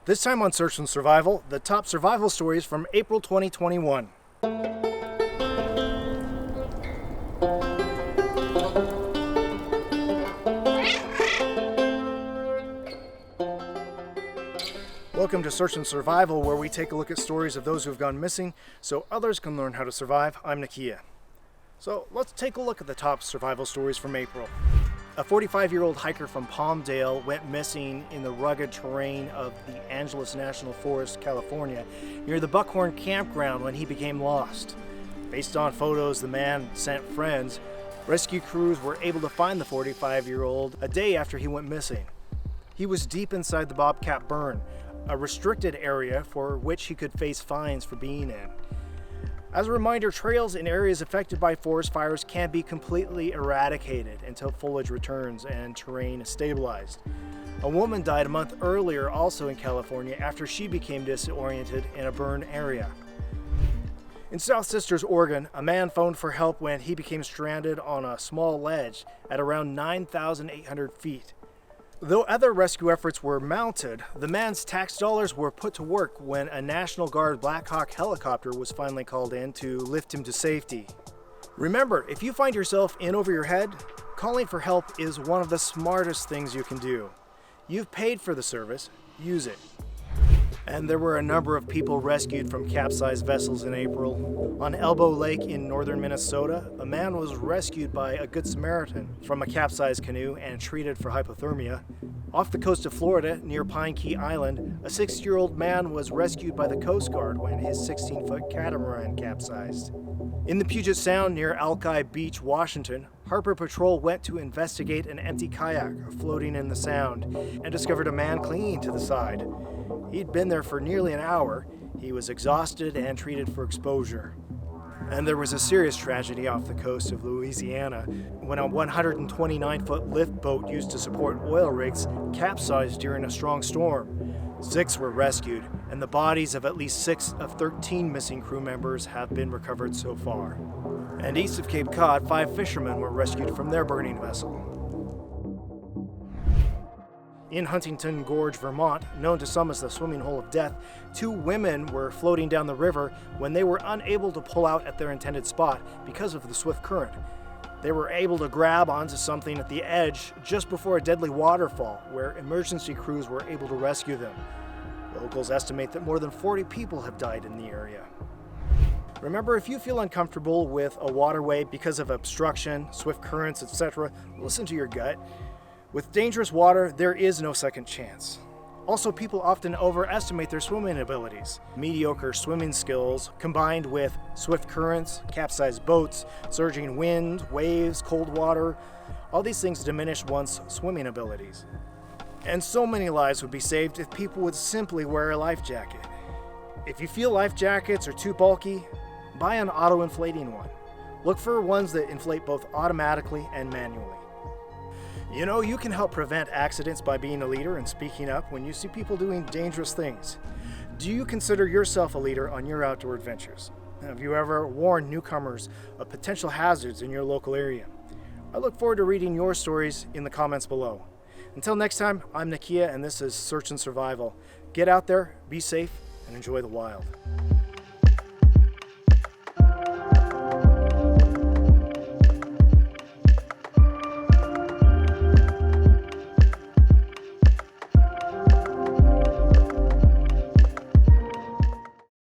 This time on Search and Survival, the top survival stories from April 2021. Welcome to Search and Survival, where we take a look at stories of those who have gone missing so others can learn how to survive. I'm Nakia. So let's take a look at the top survival stories from April. A 45-year-old hiker from Palmdale went missing in the rugged terrain of the Angeles National Forest, California, near the Buckhorn campground when he became lost. Based on photos the man sent friends, rescue crews were able to find the 45-year-old a day after he went missing. He was deep inside the Bobcat Burn, a restricted area for which he could face fines for being in. As a reminder, trails in areas affected by forest fires can be completely eradicated until foliage returns and terrain is stabilized. A woman died a month earlier also in California after she became disoriented in a burned area. In South Sisters, Oregon, a man phoned for help when he became stranded on a small ledge at around 9,800 feet. Though other rescue efforts were mounted, the man's tax dollars were put to work when a National Guard Black Hawk helicopter was finally called in to lift him to safety. Remember, if you find yourself in over your head, calling for help is one of the smartest things you can do. You've paid for the service, use it. And there were a number of people rescued from capsized vessels in April. On Elbow Lake in northern Minnesota, a man was rescued by a Good Samaritan from a capsized canoe and treated for hypothermia. Off the coast of Florida, near Pine Key Island, a 60-year-old man was rescued by the Coast Guard when his 16-foot catamaran capsized. In the Puget Sound near Alki Beach, Washington, Harbor Patrol went to investigate an empty kayak floating in the Sound and discovered a man clinging to the side. He'd been there for nearly an hour. He was exhausted and treated for exposure. And there was a serious tragedy off the coast of Louisiana when a 129-foot lift boat used to support oil rigs capsized during a strong storm. 6 were rescued, and the bodies of at least 6 of 13 missing crew members have been recovered so far. And east of Cape Cod, 5 fishermen were rescued from their burning vessel. In Huntington Gorge, Vermont, known to some as the swimming hole of death, 2 women were floating down the river when they were unable to pull out at their intended spot because of the swift current. They were able to grab onto something at the edge just before a deadly waterfall, where emergency crews were able to rescue them. Locals estimate that more than 40 people have died in the area. Remember, if you feel uncomfortable with a waterway because of obstruction, swift currents, etc., listen to your gut. With dangerous water, there is no second chance. Also, people often overestimate their swimming abilities. Mediocre swimming skills, combined with swift currents, capsized boats, surging wind, waves, cold water, all these things diminish one's swimming abilities. And so many lives would be saved if people would simply wear a life jacket. If you feel life jackets are too bulky, buy an auto-inflating one. Look for ones that inflate both automatically and manually. You know, you can help prevent accidents by being a leader and speaking up when you see people doing dangerous things. Do you consider yourself a leader on your outdoor adventures? Have you ever warned newcomers of potential hazards in your local area? I look forward to reading your stories in the comments below. Until next time, I'm Nakia, and this is Search and Survival. Get out there, be safe, and enjoy the wild.